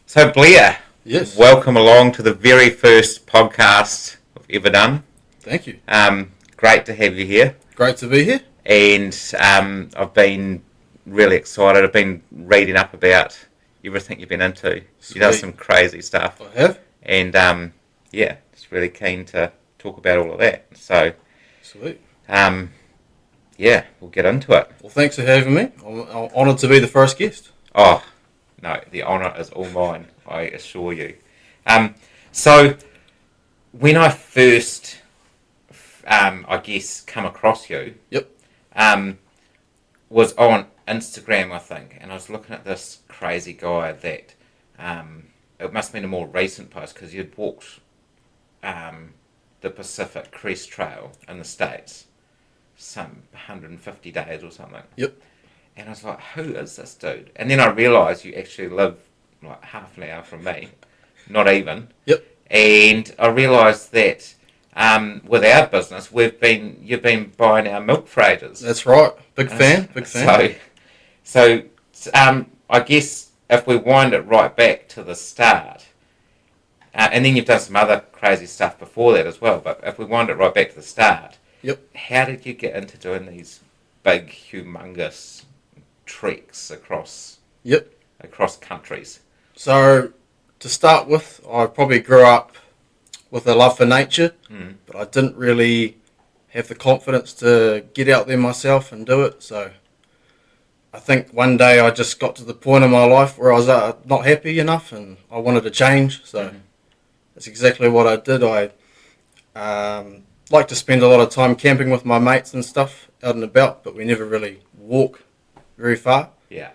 So Blair, Yes. welcome along to the very first podcast I've ever done. Thank you. Great to have you here, Great to be here. and I've been really excited. I've been reading up about everything you've been into. You've done Sweet. some crazy stuff, I have. and just really keen to talk about all of that. So Sweet. we'll get into it. Well, thanks for having me. I'm honoured to be the first guest. Oh, no, the honour is all mine, I assure you. So, when I first, come across you, Yep. was on Instagram, I think, and I was looking at this crazy guy that, it must have been a more recent post, because you'd walked the Pacific Crest Trail in the States, some 150 days or something. Yep. And I was like, who is this dude? And then I realised you actually live like half an hour from me, not even. Yep. And I realised that with our business, you've been buying our milk for ages. That's right. Big fan. Big fan. So I guess if we wind it right back to the start, and then you've done some other crazy stuff before that as well, but if we wind it right back to the start, Yep. how did you get into doing these big, humongous treks across countries? So, to start with, I probably grew up with a love for nature, but I didn't really have the confidence to get out there myself and do it. So, I think one day I just got to the point in my life where I was not happy enough and I wanted to change. So, that's exactly what I did. I like to spend a lot of time camping with my mates and stuff out and about, but we never really walk very far. Yeah.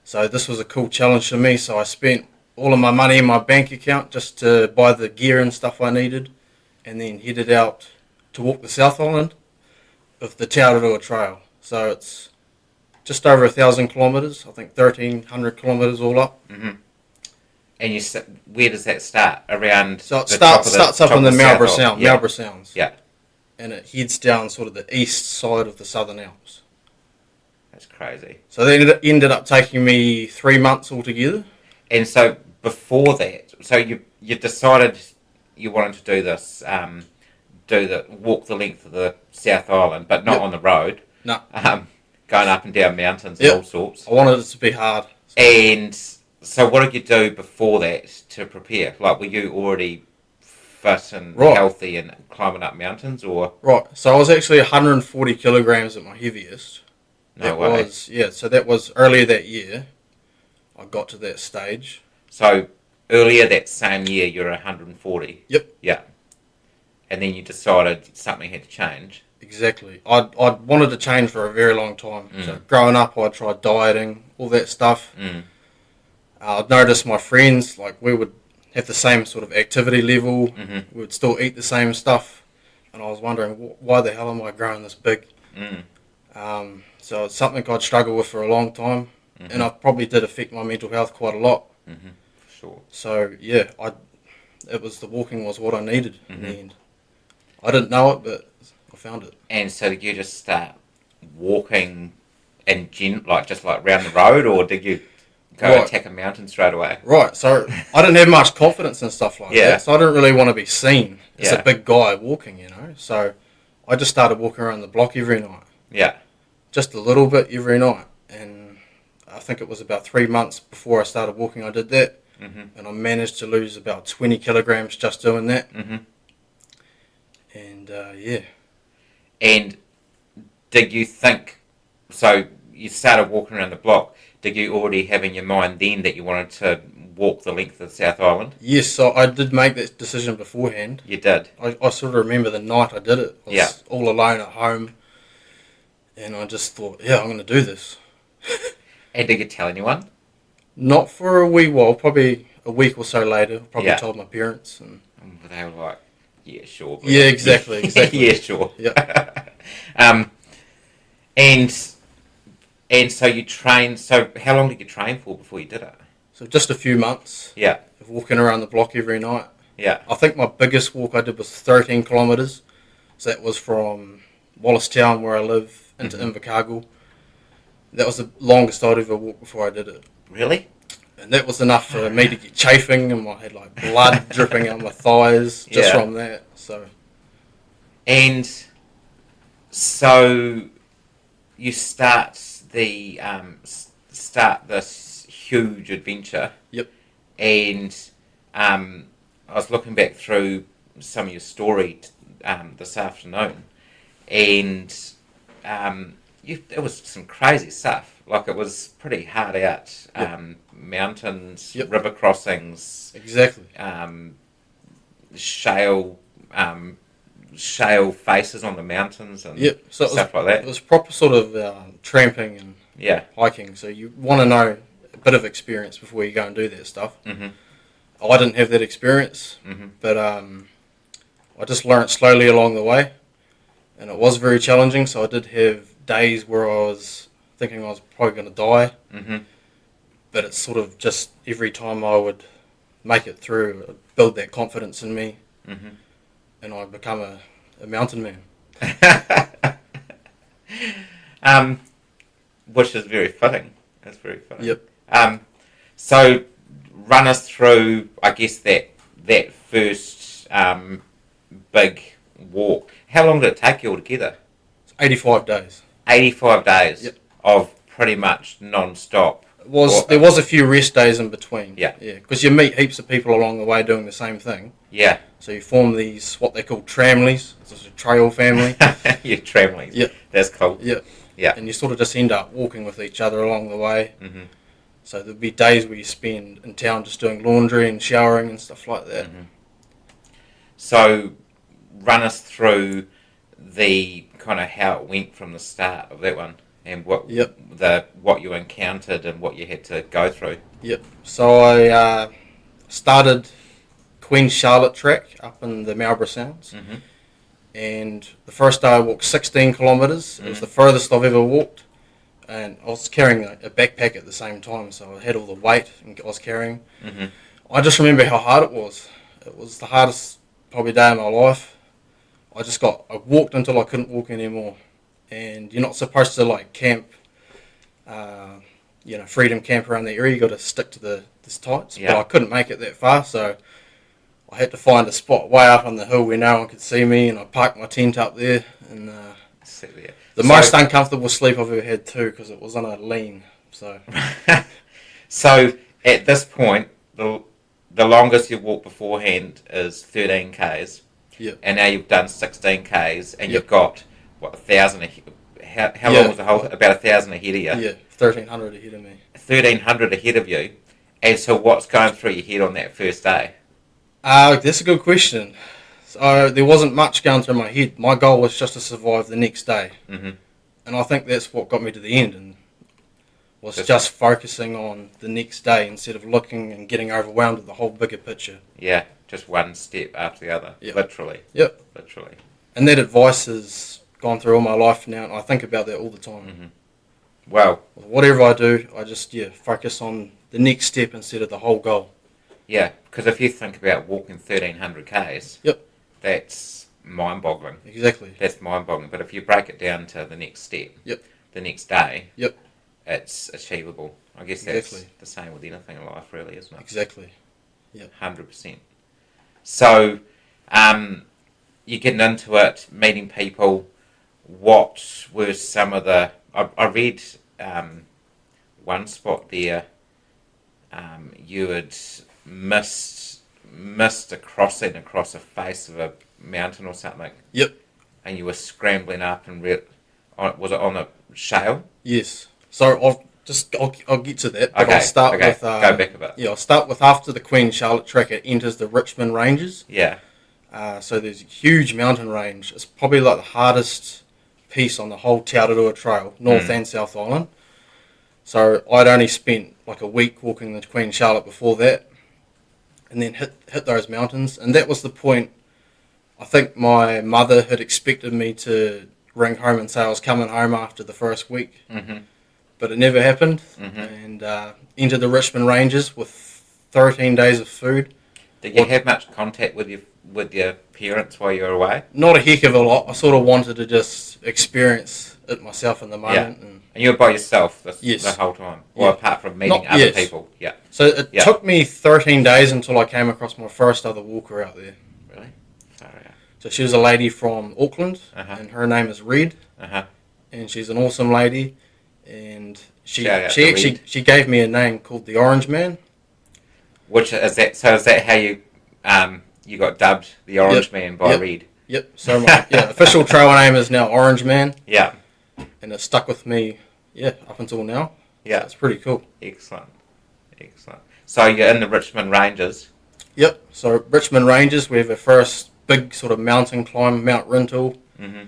So this was a cool challenge for me. So I spent all of my money in my bank account just to buy the gear and stuff I needed, and then headed out to walk the Southland of the Te Araroa Trail. So it's just over 1,000 kilometres. I think 1,300 kilometres all up. Mm-hmm. And where does that start? Around. So it starts up in the Marlborough Sound. Yeah. Marlborough Sounds. Yeah. And it heads down sort of the east side of the Southern Alps. That's crazy. So that ended up taking me 3 months altogether. And so before that, so you decided you wanted to do this, walk the length of the South Island, but not on the road. No. Going up and down mountains and all sorts. I wanted it to be hard. And so what did you do before that to prepare? Like, were you already fit and healthy and climbing up mountains, or? Right. So I was actually 140 kilograms at my heaviest. No way. So that was earlier that year. I got to that stage. So earlier that same year, you were 140. Yep. Yeah. And then you decided something had to change. Exactly. I'd wanted to change for a very long time. So growing up, I tried dieting, all that stuff. I'd noticed my friends, like, we would have the same sort of activity level. Mm-hmm. We would still eat the same stuff. And I was wondering, why the hell am I growing this big? So it's something I'd struggled with for a long time. And I probably did affect my mental health quite a lot. Sure. So, yeah, the walking was what I needed in the end. I didn't know it, but I found it. And so did you just start walking and just around the road, or did you go attack a mountain straight away? Right, so I didn't have much confidence and stuff like that, so I didn't really want to be seen as a big guy walking, So I just started walking around the block every night. Yeah. Just a little bit every night. And I think it was about 3 months before I started walking I did that. And I managed to lose about 20 kilograms just doing that. And, And did you think, so you started walking around the block, did you already have in your mind then that you wanted to walk the length of the South Island? Yes, so I did make that decision beforehand. You did? I sort of remember the night I did it. I was all alone at home. And I just thought, I'm going to do this. And did you tell anyone? Not for a wee while, probably a week or so later. Probably told my parents. And they were like, yeah, sure. Yeah, exactly. Yeah, sure. Yeah. And so you trained, so how long did you train for before you did it? So just a few months. Yeah. Of walking around the block every night. Yeah. I think my biggest walk I did was 13 kilometres. So that was from Wallace-town, where I live, into Invercargill. That was the longest I'd ever walked before I did it. Really? And that was enough for me to get chafing, and I had like blood dripping out my thighs just from that. So, and so you start this huge adventure. Yep. And I was looking back through some of your story this afternoon, and it was some crazy stuff. Like, it was pretty hard out. Mountains, river crossings. Exactly. Shale faces on the mountains and so stuff like that. It was proper sort of tramping and hiking. So you want to know a bit of experience before you go and do that stuff. Mm-hmm. I didn't have that experience, but I just learnt slowly along the way, and it was very challenging. So I did have days where I was thinking I was probably going to die, but it's sort of just every time I would make it through, it build that confidence in me, and I become a mountain man. Which is very fitting. That's very fitting. Yep. So run us through, I guess, that first big walk. How long did it take you altogether? 85 days. 85 days of pretty much non-stop. There was a few rest days in between. Yeah. Because you meet heaps of people along the way doing the same thing. Yeah. So you form these, what they call tramleys. It's a trail family. Yeah, tramleys. Yeah. That's cool. Yeah. Yeah. And you sort of just end up walking with each other along the way. So there'll be days where you spend in town just doing laundry and showering and stuff like that. So run us through the kind of how it went from the start of that one, and what you encountered and what you had to go through. Yep. So I started Queen Charlotte track up in the Marlborough Sounds, and the first day I walked 16 kilometres. It was the furthest I've ever walked, and I was carrying a backpack at the same time, so I had all the weight I was carrying. I just remember how hard it was. It was the hardest probably day of my life. I walked until I couldn't walk anymore. And you're not supposed to like camp, freedom camp around the area. You got to stick to the tights. But I couldn't make it that far, so I had to find a spot way up on the hill where no one could see me, and I parked my tent up there. And the most uncomfortable sleep I've ever had too, because it was on a lean. So, so at this point, the longest you've walked beforehand is 13 k's. And now you've done 16 k's, and you've got, what, 1,000 ahead? How long was the whole? About 1,000 ahead of you? Yeah, 1,300 ahead of me. 1,300 ahead of you. And so what's going through your head on that first day? That's a good question. So there wasn't much going through my head. My goal was just to survive the next day. And I think that's what got me to the end, and was just focusing on the next day instead of looking and getting overwhelmed with the whole bigger picture. Yeah, just one step after the other, literally. Yep. Literally. And that advice has gone through all my life now, and I think about that all the time. Well, whatever I do, I just focus on the next step instead of the whole goal. Yeah, because if you think about walking 1,300 k's, that's mind-boggling. Exactly. That's mind-boggling. But if you break it down to the next step, the next day, it's achievable. I guess that's the same with anything in life, really, isn't it? Exactly. Yeah. 100%. So, you're getting into it, meeting people. What were some of the... I read one spot there, you had missed a crossing across the face of a mountain or something. Yep. And you were scrambling up and... was it on a shale? Yes. So I'll get to that, but I'll start with... Go back a bit. Yeah, I'll start with after the Queen Charlotte track, it enters the Richmond Ranges. Yeah. So there's a huge mountain range. It's probably like the hardest piece on the whole Te Araroa Trail, North and South Island. So I'd only spent like a week walking the Queen Charlotte before that, and then hit those mountains. And that was the point. I think my mother had expected me to ring home and say I was coming home after the first week. But it never happened, and entered the Richmond Ranges with 13 days of food. Did you have much contact with your parents while you were away? Not a heck of a lot. I sort of wanted to just experience it myself in the moment. Yeah. And And you were by yourself the yes, whole time? Or yeah, apart from meeting not other yes. people? Yeah. So it Yeah. took me 13 days until I came across my first other walker out there. Really? Far out. So she was a lady from Auckland, Uh-huh. and her name is Red, Uh-huh. and she's an awesome lady. And she Shout out she to actually Red. she gave me a name called the Orange Man. Which is that? So is that how you got dubbed the Orange Man by Yep. Red? Yep. So my official trail name is now Orange Man, Yeah. and it's stuck with me. Yeah, up until now. Yeah. So it's pretty cool. Excellent. Excellent. So you're in the Richmond Ranges. Yep. So Richmond Ranges, we have our first big sort of mountain climb, Mount Rintle. Mm-hmm.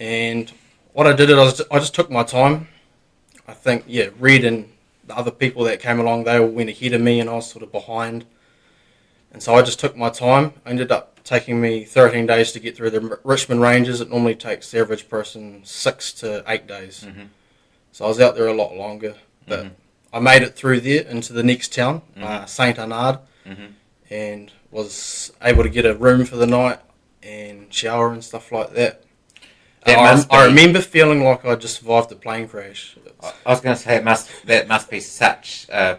And what I did is I just took my time. I think, Red and the other people that came along, they all went ahead of me and I was sort of behind. And so I just took my time. It ended up taking me 13 days to get through the Richmond Ranges. It normally takes the average person 6 to 8 days. Mm-hmm. So I was out there a lot longer. But I made it through there into the next town, St. Arnaud, and was able to get a room for the night and shower and stuff like that. I remember feeling like I just survived a plane crash. I was going to say that must be such a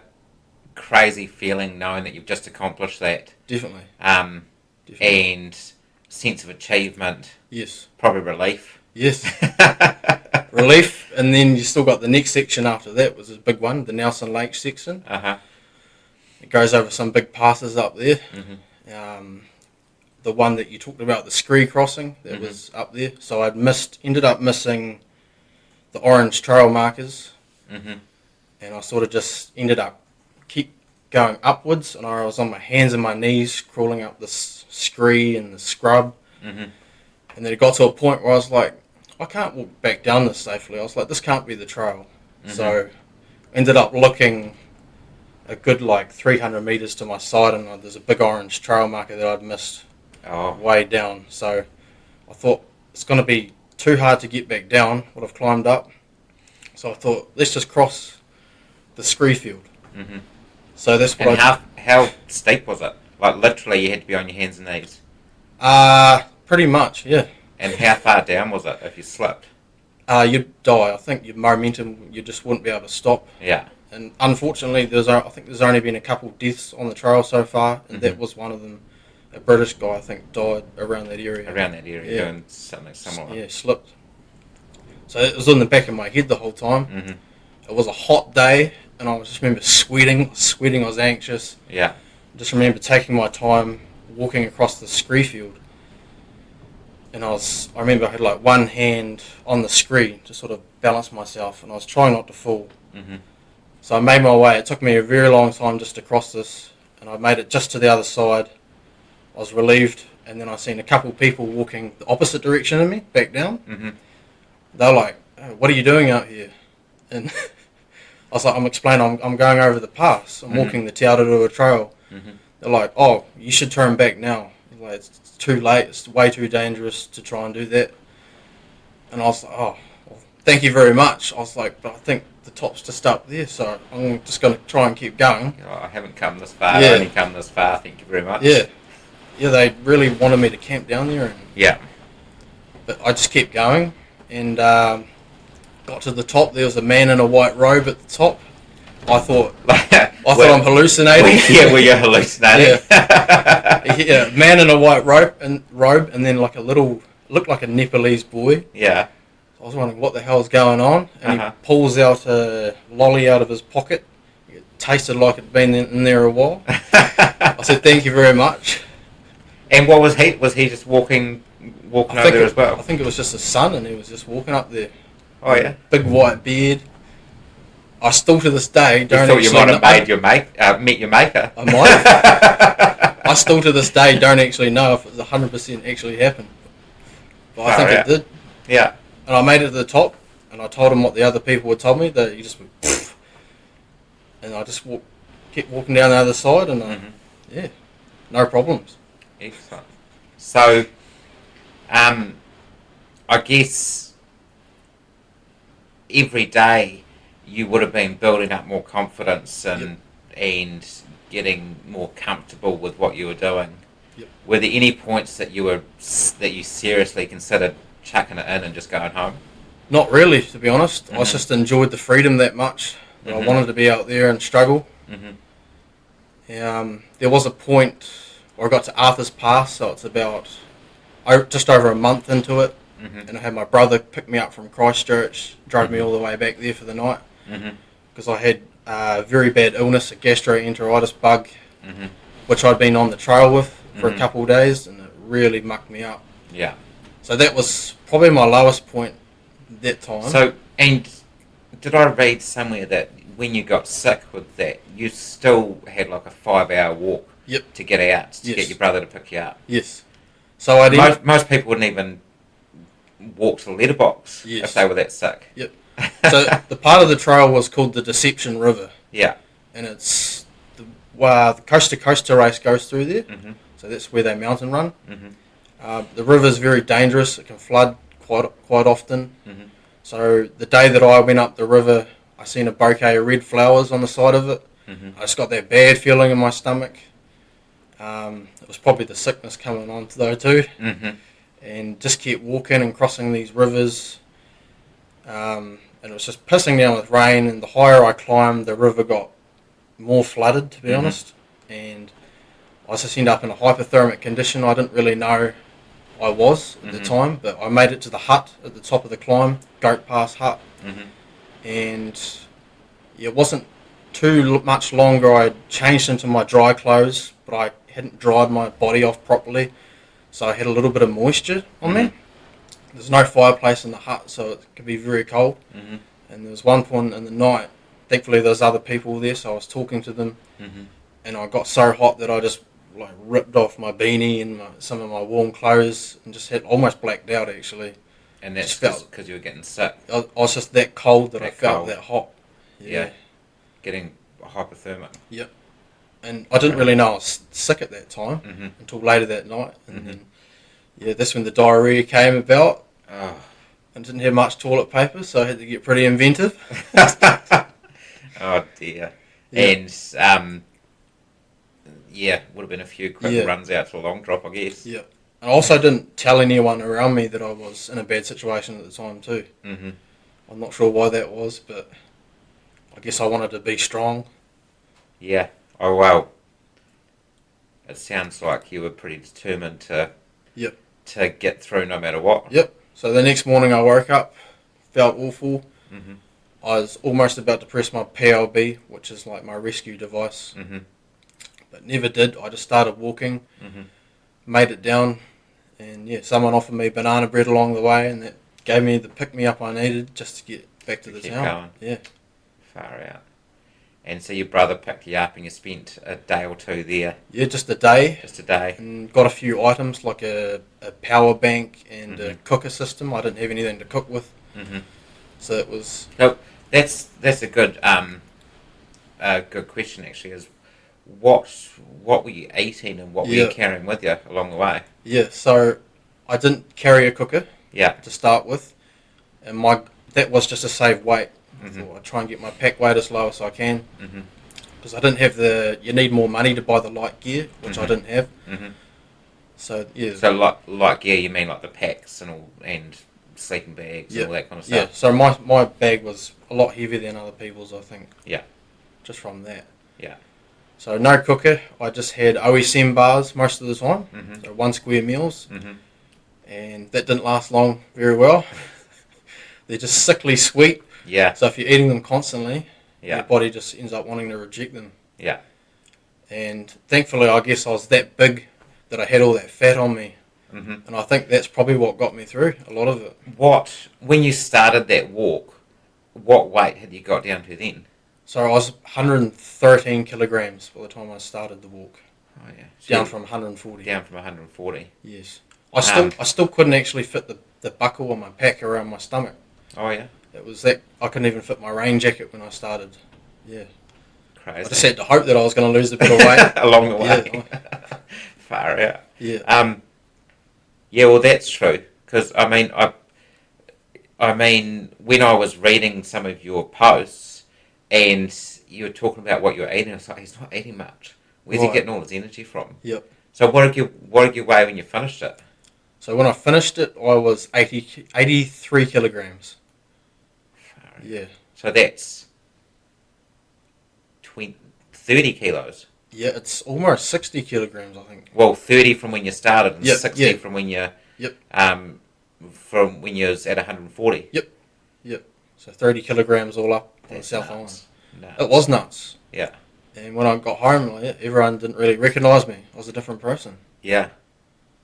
crazy feeling knowing that you've just accomplished that. Definitely. Definitely. And sense of achievement. Yes. Probably relief. Yes. Relief, and then you still got the next section after that, was a big one, the Nelson Lake section. Uh-huh. It goes over some big passes up there. Mm-hmm. The one that you talked about, the Scree crossing, that was up there. So ended up missing the orange trail markers, and I sort of just ended up keep going upwards, and I was on my hands and my knees crawling up this scree and the scrub, and then it got to a point where I was like, I can't walk back down this safely. I was like, this can't be the trail. So ended up looking a good 300 metres to my side, and there's a big orange trail marker that I'd missed way down. So I thought, it's going to be too hard to get back down what I've climbed up. So I thought, let's just cross the scree field. So that's what and how steep was it? Like literally you had to be on your hands and knees? Pretty much, yeah. And how far down was it if you slipped? You'd die. I think your momentum, you just wouldn't be able to stop. Yeah. And unfortunately, I think there's only been a couple deaths on the trail so far, and that was one of them. A British guy, I think, died around that area. Doing something similar. Yeah, slipped. So it was in the back of my head the whole time. It was a hot day, and I just remember sweating. I was anxious. Yeah. Just remember taking my time, walking across the scree field. And I remember I had one hand on the screen to sort of balance myself, and I was trying not to fall. So I made my way. It took me a very long time just to cross this, and I made it just to the other side. I was relieved, and then I seen a couple of people walking the opposite direction of me, back down. They were like, oh, what are you doing out here? And I was like, I'm explaining, I'm going over the pass. I'm walking the Te Araroa trail. They're like, oh, you should turn back now. Like, it's too late. It's way too dangerous to try and do that. And I was like, oh, well, thank you very much. I was like, but I think the top's just up there, so I'm just going to try and keep going. Oh, I haven't come this far. I've only come this far. Thank you very much. Yeah, they really wanted me to camp down there. But I just kept going, and got to the top. There was a man in a white robe at the top. I thought I'm hallucinating. Were you hallucinating? Yeah, man in a white robe, and then looked like a Nepalese boy. Yeah. I was wondering what the hell's going on, and he pulls out a lolly out of his pocket. It tasted like it'd been in there a while. I said, thank you very much. And what was he? Was he just walking over there as well? I think it was just his son, and he was just walking up there. Oh yeah. Big white beard. I still to this day don't. You thought you might have met your maker. I might have. I still to this day don't actually know if it was 100% actually happened, but I think it did. Yeah. And I made it to the top, and I told him what the other people had told me, that you just went, pfft, and I just kept walking down the other side, and no problems. Excellent. So, I guess every day you would have been building up more confidence and getting more comfortable with what you were doing, Yep. were there any points that you seriously considered chucking it in and just going home? Not really, to be honest. Mm-hmm. I just enjoyed the freedom that much that Mm-hmm. I wanted to be out there and struggle. Mm-hmm. There was a point where I got to Arthur's Pass, so it's about just over a month into it, Mm-hmm. and I had my brother pick me up from Christchurch, drove me Mm-hmm. all the way back there for the night, Mm-hmm. because I had a very bad illness, a gastroenteritis bug, Mm-hmm. which I'd been on the trail with for a Mm-hmm. couple of days, and it really mucked me up. Yeah. So that was probably my lowest point that time. So, and did I read somewhere that when you got sick with that, you still had like a 5-hour walk Yep. to get out, to Yes. get your brother to pick you up? Yes. So I didn't. Most people wouldn't even walk to the letterbox Yes. if they were that sick. Yep. So the part of the trail was called the Deception River, Yeah. and it's the coast to coast race goes through there. Mm-hmm. So that's where they mountain run. Mm-hmm. The river is very dangerous. It can flood quite often. Mm-hmm. So the day that I went up the river, I seen a bouquet of red flowers on the side of it. Mm-hmm. I just got that bad feeling in my stomach. It was probably the sickness coming on though too. Mm-hmm. And just kept walking and crossing these rivers. And it was just pissing down with rain, and the higher I climbed, the river got more flooded, to be Mm-hmm. honest. And I just ended up in a hypothermic condition. I didn't really know I was at the Mhm. time, but I made it to the hut at the top of the climb, Goat Pass Hut. Mm-hmm. And it wasn't too much longer. I changed into my dry clothes, but I hadn't dried my body off properly, so I had a little bit of moisture on me. There's no fireplace in the hut, so it could be very cold. Mm-hmm. And there was one point in the night, thankfully there's other people there, so I was talking to them, Mm-hmm. and I got so hot that I just like ripped off my beanie and some of my warm clothes, and just had almost blacked out actually. And that's Just felt- because you were getting sick. I was just that cold that I That felt cold. that hot. Yeah. Getting hypothermic. And I didn't really know I was sick at that time Mm-hmm. until later that night. And Mhm. then, that's when the diarrhea came about. Oh. And didn't have much toilet paper, so I had to get pretty inventive. Oh dear. Yeah. And would have been a few quick Yeah. runs out to a long drop, I guess. Yeah. And I also didn't tell anyone around me that I was in a bad situation at the time too. Mm-hmm. I'm not sure why that was, but I guess I wanted to be strong. Yeah. Oh well. It sounds like you were pretty determined to. Yep. To get through no matter what. Yep. So the next morning I woke up, felt awful. Mm-hmm. I was almost about to press my PLB, which is like my rescue device, Mm-hmm. but never did. I just started walking, Mm-hmm. made it down, and someone offered me banana bread along the way, and that gave me the pick-me-up I needed just to get back to the Keep town. going. Yeah. Far out. And so your brother picked you up and you spent a day or two there. Yeah, just a day, Just a day. and got a few items like a power bank and a Mhm. cooker system. I didn't have anything to cook with, Mm-hmm. so it was... So that's a good good question actually. Is what were you eating and what were you Yeah. carrying with you along the way? Yeah, so I didn't carry a cooker Yeah. to start with, and that was just to save weight. I Mhm. thought I'd try and get my pack weight as low as I can, Mm-hmm. because I didn't have you need more money to buy the light gear, which I Mhm. didn't have. Mm-hmm. So yeah, So like yeah, you mean like the packs and all and sleeping bags Yeah. and all that kind of yeah. stuff. So my bag was a lot heavier than other people's, I think. Yeah. Just from that. Yeah. So no cooker. I just had OSM bars most of the time. Mm-hmm. So 1 square meals, Mm-hmm. and that didn't last long very well. They're just sickly sweet. Yeah. So if you're eating them constantly, your Yeah. body just ends up wanting to reject them. Yeah. And thankfully, I guess I was that big that I had all that fat on me. Mm-hmm. And I think that's probably what got me through a lot of it. When you started that walk, what weight had you got down to then? So I was 113 kilograms by the time I started the walk. Oh yeah. Down from 140. Down from 140. Yes. I still couldn't actually fit the buckle on my pack around my stomach. Oh yeah. It was that I couldn't even fit my rain jacket when I started. Yeah. Crazy. I just had to hope that I was going to lose a bit of weight. along the way. Yeah. Far out. Yeah. Yeah, well, that's true. Because I mean, when I was reading some of your posts, and you were talking about what you were eating, I was like, he's not eating much. Where's he getting all his energy from? Yep. So what did you weigh when you finished it? So when I finished it, I was 83 kilograms. Yeah. So that's 30 kilos. Yeah, it's almost 60 kilograms, I think. Well, 30 from when you started and Yep, 60 yeah. from when you Yep. from when you was at 140. Yep. So 30 kilograms all up on the That's South nuts. Island. Nuts. It was nuts. Yeah. And when I got home, everyone didn't really recognise me. I was a different person. Yeah.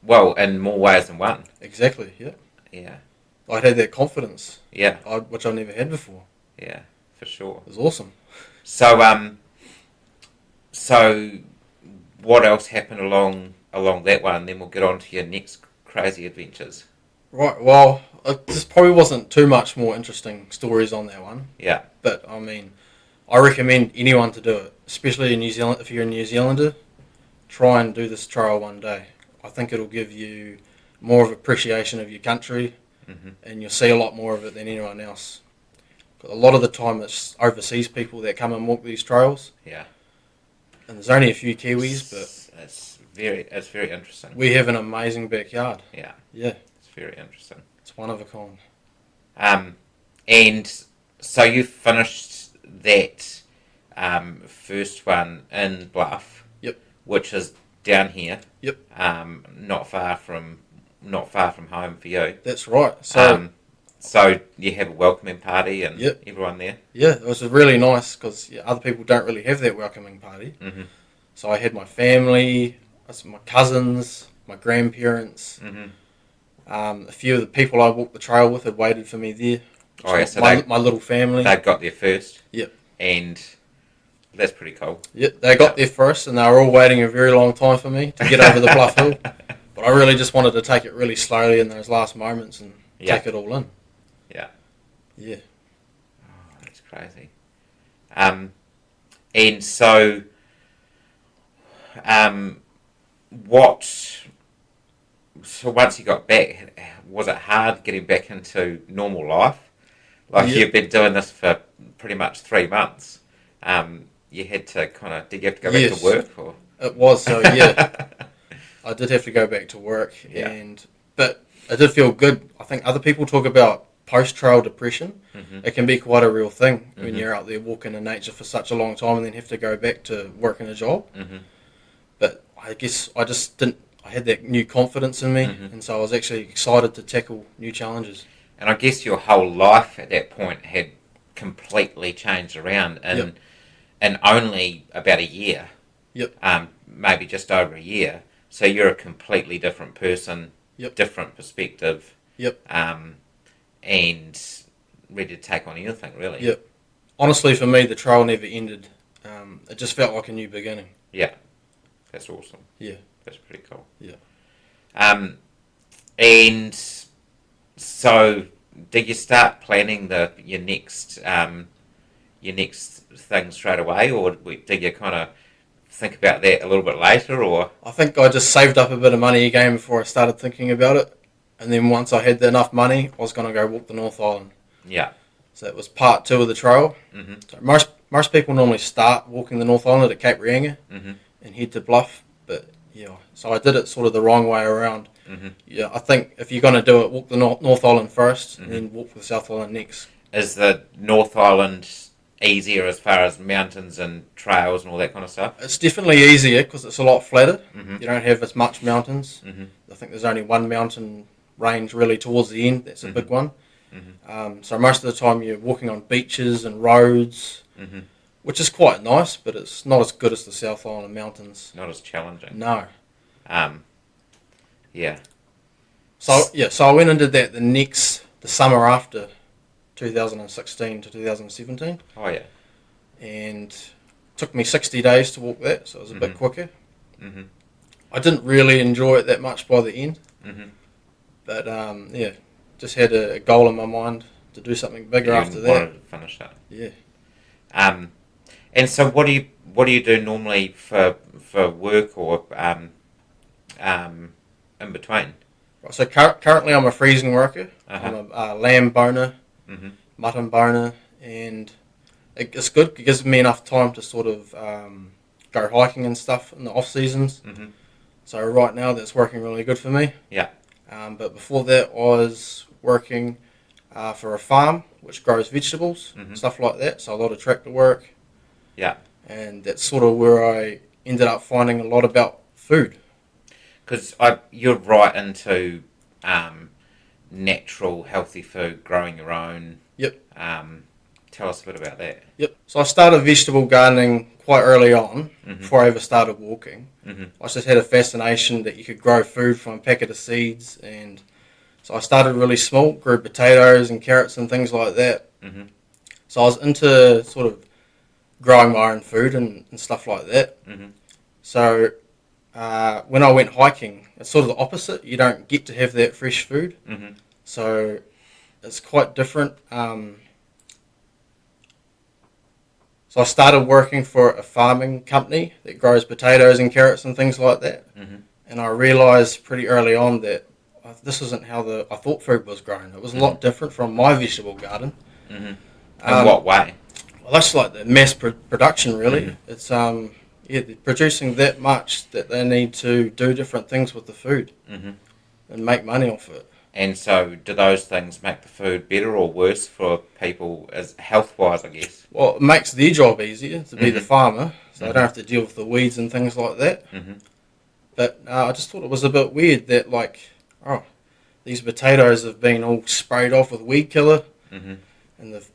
Well, in more ways than one. Exactly, yeah. Yeah. I had that confidence. Yeah. Which I never had before. Yeah, for sure. It was awesome. So what else happened along that one? And then we'll get on to your next crazy adventures. Right, well, there probably wasn't too much more interesting stories on that one. Yeah. But, I mean, I recommend anyone to do it, especially in New Zealand. If you're a New Zealander, try and do this trail one day. I think it'll give you more of appreciation of your country, and you'll see a lot more of it than anyone else. A lot of the time it's overseas people that come and walk these trails. Yeah. And there's only a few Kiwis, but it's very interesting. We have an amazing backyard. Yeah. Yeah. It's very interesting. It's one of a kind. And so you finished that first one in Bluff. Yep. Which is down here. Yep. Not far from home for you. That's right. So you have a welcoming party and everyone there? Yeah, it was really nice because other people don't really have that welcoming party. Mm-hmm. So I had my family, my cousins, my grandparents. Mm-hmm. A few of the people I walked the trail with had waited for me there. Oh, yeah, so my little family. They got there first? Yep. And that's pretty cool. Yep, they got there first and they were all waiting a very long time for me to get over the Bluff Hill. But I really just wanted to take it really slowly in those last moments and take it all in. Yeah. Yeah. Oh, that's crazy. And so, so once you got back, was it hard getting back into normal life? Like you've been doing this for pretty much 3 months. You had to did you have to go back to work? Or? It was, so yeah. I did have to go back to work, but it did feel good. I think other people talk about post-trail depression. Mm-hmm. It can be quite a real thing when you're out there walking in nature for such a long time and then have to go back to working a job. Mm-hmm. But I guess I just didn't. I had that new confidence in me, and so I was actually excited to tackle new challenges. And I guess your whole life at that point had completely changed around in only about a year. Yep. Maybe just over a year. So you're a completely different person. Yep. Different perspective. Yep. And ready to take on anything, really. Yep. Honestly, for me, the trail never ended. It just felt like a new beginning. Yeah. That's awesome. Yeah. That's pretty cool. Yeah. And so, did you start planning your next thing straight away, or did you kind of think about that a little bit later, or? I think I just saved up a bit of money again before I started thinking about it. And then once I had enough money, I was going to go walk the North Island. Yeah. So that was part 2 of the trail. Mm-hmm. So most people normally start walking the North Island at Cape Reinga and head to Bluff. But yeah, so I did it sort of the wrong way around. Mm-hmm. Yeah, I think if you're going to do it, walk the North Island first and then walk the South Island next. Is the North Island easier as far as mountains and trails and all that kind of stuff? It's definitely easier because it's a lot flatter. Mm-hmm. You don't have as much mountains. Mm-hmm. I think there's only one mountain range really towards the end. That's a big one. Mm-hmm. So most of the time you're walking on beaches and roads, which is quite nice, but it's not as good as the South Island mountains. Not as challenging. No. Yeah. So I went and did that the summer after 2016 to 2017. Oh yeah. And it took me 60 days to walk that, so it was a bit quicker. Mm-hmm. I didn't really enjoy it that much by the end. Mm-hmm. But just had a goal in my mind to do something bigger after that. Wanted to finish that. Yeah. And so what do you do normally for work or in between? So currently I'm a freezing worker. I'm a lamb boner, mutton boner, and it's good. It gives me enough time to sort of go hiking and stuff in the off seasons. Mm-hmm. So right now that's working really good for me. Yeah. But before that, I was working for a farm which grows vegetables, stuff like that. So a lot of tractor work. Yeah. And that's sort of where I ended up finding a lot about food. Because you're right into natural, healthy food, growing your own. Yep. Tell us a bit about that. Yep. So I started vegetable gardening quite early on, before I ever started walking. I just had a fascination that you could grow food from a packet of seeds, and so I started really small, grew potatoes and carrots and things like that. So I was into sort of growing my own food and stuff like that. So when I went hiking, it's sort of the opposite. You don't get to have that fresh food. So it's quite different. So I started working for a farming company that grows potatoes and carrots and things like that. And I realised pretty early on that this isn't how I thought food was grown. It was a lot different from my vegetable garden. In what way? Well, that's like the mass production, really. It's they're producing that much that they need to do different things with the food and make money off it. And so, do those things make the food better or worse for people, as health-wise, I guess? Well, it makes their job easier to be the farmer, so they don't have to deal with the weeds and things like that. But I just thought it was a bit weird that, like, these potatoes have been all sprayed off with weed killer, and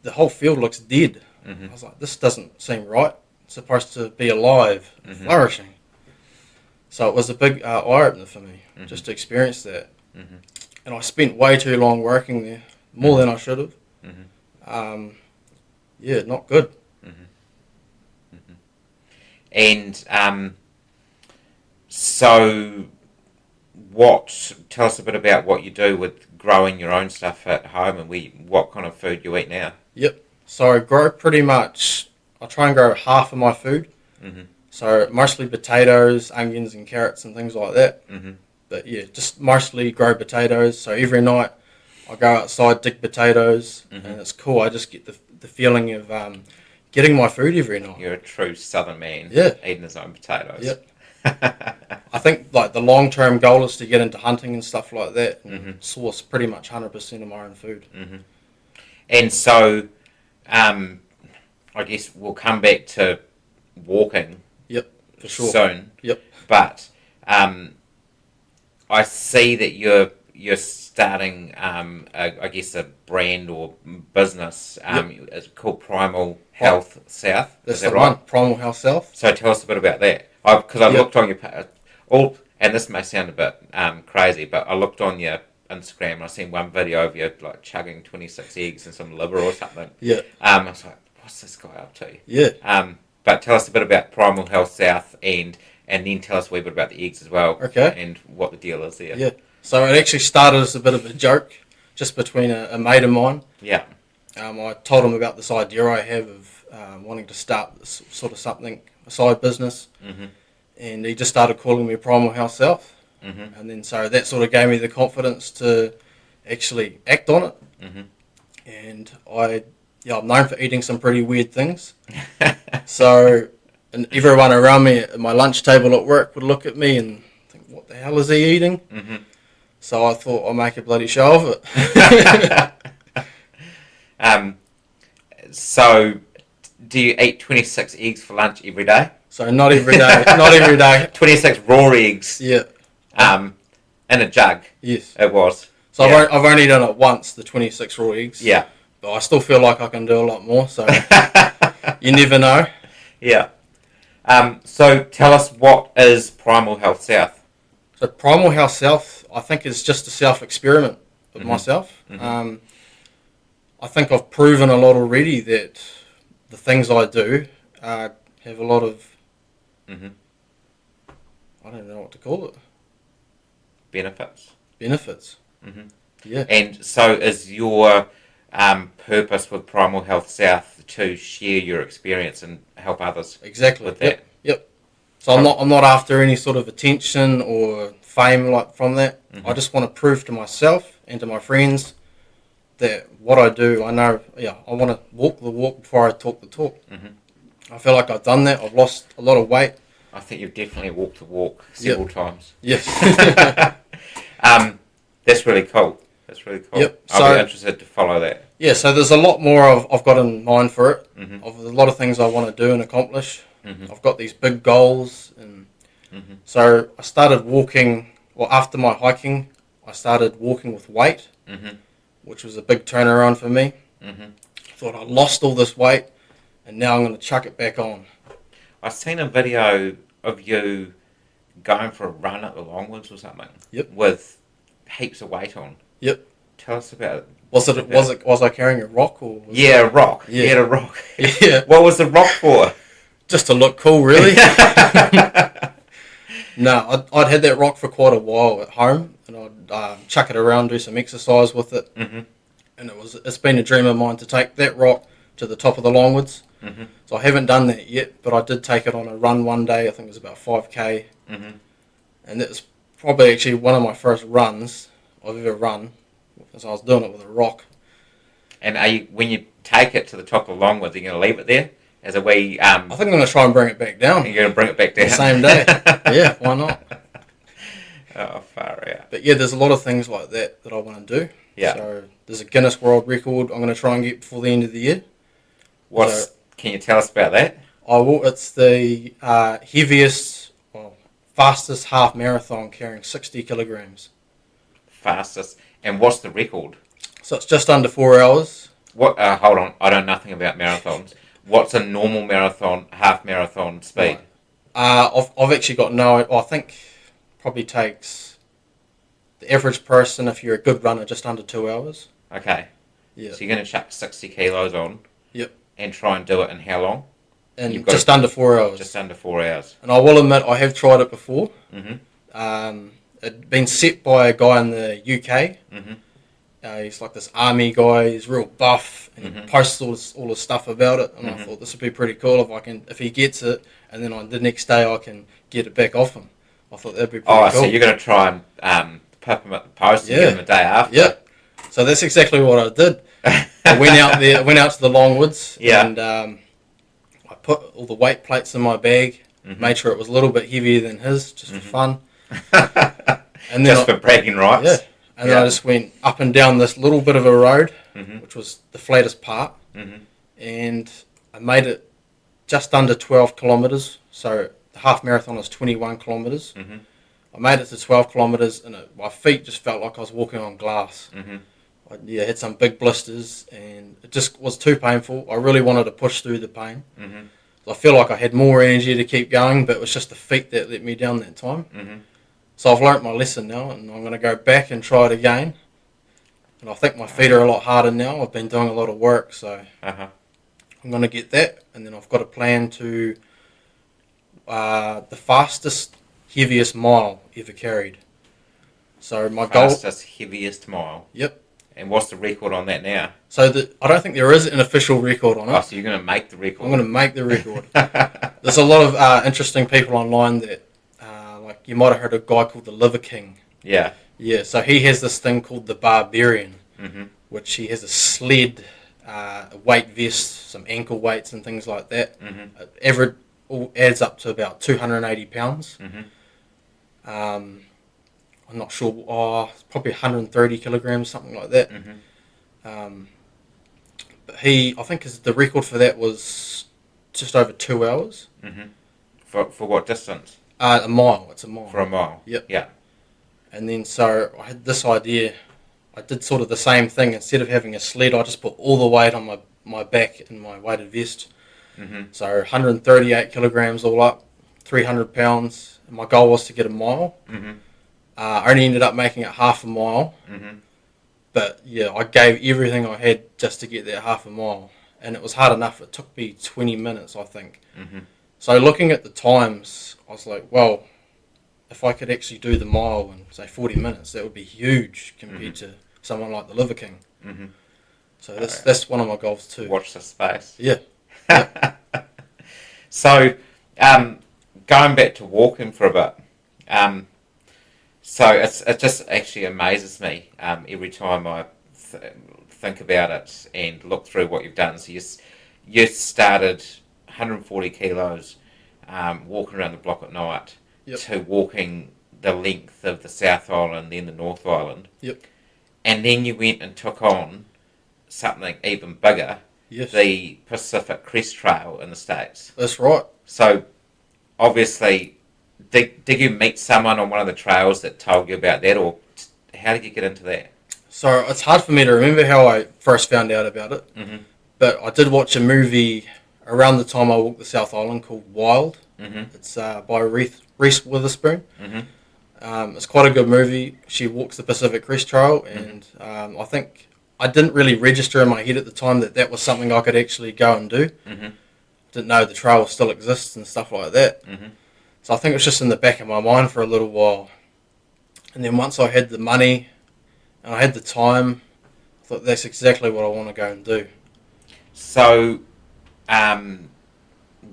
the whole field looks dead. I was like, this doesn't seem right. It's supposed to be alive and flourishing. So it was a big eye-opener for me, just to experience that. And I spent way too long working there, more than I should have. Yeah, not good. And so, tell us a bit about what you do with growing your own stuff at home, and what kind of food you eat now. Yep. So I grow I try and grow half of my food. So mostly potatoes, onions and carrots and things like that. But yeah, just mostly grow potatoes. So every night I go outside, dig potatoes, and it's cool. I just get the feeling of getting my food every night. You're a true southern man. Yeah. Eating his own potatoes. Yep. I think like the long-term goal is to get into hunting and stuff like that and source pretty much 100% of my own food. And so, I guess we'll come back to walking For sure. soon. Yep. But I see that you're starting, I guess, a brand or business. It's called Primal Health South. That's Is that the right? one, Primal Health South. So tell us a bit about that. Because I looked on your and this may sound a bit crazy, but I looked on your Instagram and I seen one video of you like chugging 26 eggs and some liver or something. Yeah. I was like, what's this guy up to? Yeah. But tell us a bit about Primal Health South and then tell us a wee bit about the eggs as well. Okay. And what the deal is there. Yeah. So it actually started as a bit of a joke, just between a mate of mine. Yeah. I told him about this idea I have of wanting to start this sort of something, a side business. And he just started calling me Primal Health South. And then so that sort of gave me the confidence to actually act on it. And I'm known for eating some pretty weird things. And everyone around me at my lunch table at work would look at me and think, what the hell is he eating? So I thought I'll make a bloody show of it. So do you eat 26 eggs for lunch every day? So not every day. Not every day. 26 raw eggs. Yeah. In a jug. Yes. It was. So I've only done it once, the 26 raw eggs. Yeah. But I still feel like I can do a lot more, so you never know. Yeah. So tell us, what is Primal Health South? So Primal Health South, I think, is just a self-experiment of myself. I think I've proven a lot already that the things I do have a lot of, I don't know what to call it. Benefits. Yeah. And so is your purpose with Primal Health South to share your experience and help others Exactly. with that? Yep. So I'm not after any sort of attention or fame like from that. I just want to prove to myself and to my friends that what I do, I know. Yeah, I want to walk the walk before I talk the talk. I feel like I've done that. I've lost a lot of weight I think you've definitely walked the walk several times. Yes. That's really cool. That's really cool. Yep. I'll be interested to follow that. Yeah, so there's a lot more I've got in mind for it. Mm-hmm. Of a lot of things I want to do and accomplish. Mm-hmm. I've got these big goals, and so I started walking. Well, after my hiking, I started walking with weight, which was a big turnaround for me. I thought I lost all this weight, and now I'm going to chuck it back on. I've seen a video of you going for a run at the Longwoods or something. Yep. With heaps of weight on. Yep. Tell us about it. Was I carrying a rock or? A rock. Yeah. You had a rock. Yeah. What was the rock for? Just to look cool, really. No, I'd had that rock for quite a while at home, and I'd chuck it around, do some exercise with it, and it's been a dream of mine to take that rock to the top of the Longwoods. So I haven't done that yet, but I did take it on a run one day. I think it was about 5k, and that was probably actually one of my first runs I've ever run, because I was doing it with a rock. And when you take it to the top of the Longwoods, are you going to leave it there as a wee? I think I'm going to try and bring it back down. You're going to bring it back down the same day. Yeah, why not? Oh, far out. But yeah, there's a lot of things like that I want to do. Yeah. So there's a Guinness World Record I'm going to try and get before the end of the year. Can you tell us about that? I will. It's the fastest half marathon carrying 60 kilograms. Fastest. And what's the record? So it's just under 4 hours. What? Hold on. I know nothing about marathons. What's a normal marathon, half marathon speed? Right. I've actually got I think probably takes the average person, if you're a good runner, just under 2 hours. Okay. Yeah. So you're going to chuck 60 kilos on. Yep. And try and do it in how long? In just under 4 hours. Just under 4 hours. And I will admit, I have tried it before. Mm-hmm. It'd been set by a guy in the UK. Mm-hmm. He's like this army guy. He's real buff, and he posts all this stuff about it. And I thought this would be pretty cool if he gets it, and then on the next day I can get it back off him. I thought that'd be pretty cool. So you're going to try and pop him at the post and give him a day after? Yeah. So that's exactly what I did. I went out to the Longwoods, and I put all the weight plates in my bag, made sure it was a little bit heavier than his, just for fun. And then for bragging rights. Yeah. And then I just went up and down this little bit of a road, which was the flattest part, and I made it just under 12 kilometres. So the half marathon is 21 kilometres. I made it to 12 kilometres, and my feet just felt like I was walking on glass. I had some big blisters, and it just was too painful. I really wanted to push through the pain. So I feel like I had more energy to keep going, but it was just the feet that let me down that time. So I've learnt my lesson now, and I'm going to go back and try it again. And I think my feet are a lot harder now. I've been doing a lot of work, so I'm going to get that. And then I've got a plan to the fastest, heaviest mile ever carried. So my goal... Fastest, heaviest mile? Yep. And what's the record on that now? So I don't think there is an official record on it. Oh, so you're going to make the record? I'm going to make the record. There's a lot of interesting people online that, like you might have heard of a guy called the Liver King. Yeah. Yeah, so he has this thing called the Barbarian, which he has a sled, a weight vest, some ankle weights and things like that. Average all adds up to about 280 pounds. I'm not sure, it's probably 130 kilograms, something like that. But I think the record for that was just over 2 hours. For what distance? A mile. It's a mile. For a mile? Yep. Yeah. And then so I had this idea. I did sort of the same thing. Instead of having a sled, I just put all the weight on my back in my weighted vest. So 138 kilograms all up, 300 pounds. And my goal was to get a mile. I only ended up making it half a mile. But yeah, I gave everything I had just to get that half a mile. And it was hard enough. It took me 20 minutes, I think. So looking at the times, I was like, well, if I could actually do the mile in, say, 40 minutes, that would be huge compared to someone like the Liver King. So that's one of my goals too. Watch the space. Yeah. So, going back to walking for a bit, so it just actually amazes me every time I think about it and look through what you've done. So you started 140 kilos, walking around the block at night, Yep. to walking the length of the South Island, then the North Island. Yep. And then you went and took on something even bigger, Yes. the Pacific Crest Trail in the States. That's right. So, obviously, did you meet someone on one of the trails that told you about that, or how did you get into that? So it's hard for me to remember how I first found out about it, Mm-hmm. but I did watch a movie around the time I walked the South Island called Wild. Mm-hmm. It's by Reese Witherspoon. Mm-hmm. It's quite a good movie. She walks the Pacific Crest Trail, and I think I didn't really register in my head at the time that was something I could actually go and do. Mm-hmm. Didn't know the trail still exists and stuff like that. Mm-hmm. So I think it was just in the back of my mind for a little while. And then once I had the money and I had the time, I thought that's exactly what I want to go and do. So,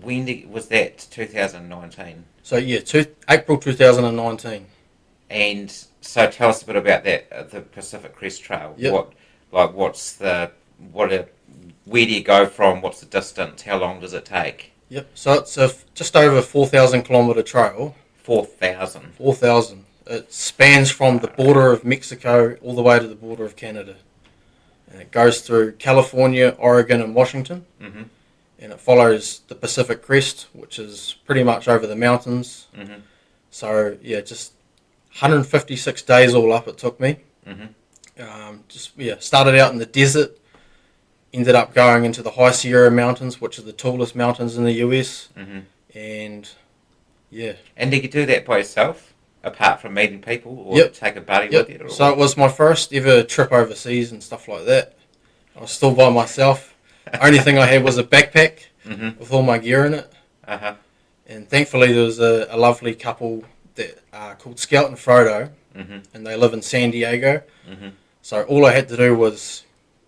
was that 2019? So yeah, April 2019. And so, tell us a bit about that, the Pacific Crest Trail. Yep. Where do you go from? What's the distance? How long does it take? Yep. So it's a just over 4,000 kilometre trail. 4,000. 4,000. It spans from the border of Mexico all the way to the border of Canada. And it goes through California, Oregon and Washington. Mm-hmm. And it follows the Pacific Crest, which is pretty much over the mountains. Mm-hmm. So, yeah, just 156 days all up it took me. Mm-hmm. Started out in the desert, ended up going into the High Sierra Mountains, which are the tallest mountains in the US. Mm-hmm. And, yeah. And did you do that by yourself, apart from meeting people, or Yep. take a buddy Yep. with you? So it was my first ever trip overseas and stuff like that. I was still by myself. Only thing I had was a backpack Mm-hmm. with all my gear in it. Uh-huh. And thankfully there was a lovely couple that called Scout and Frodo, Mm-hmm. and they live in San Diego. Mm-hmm. So all I had to do was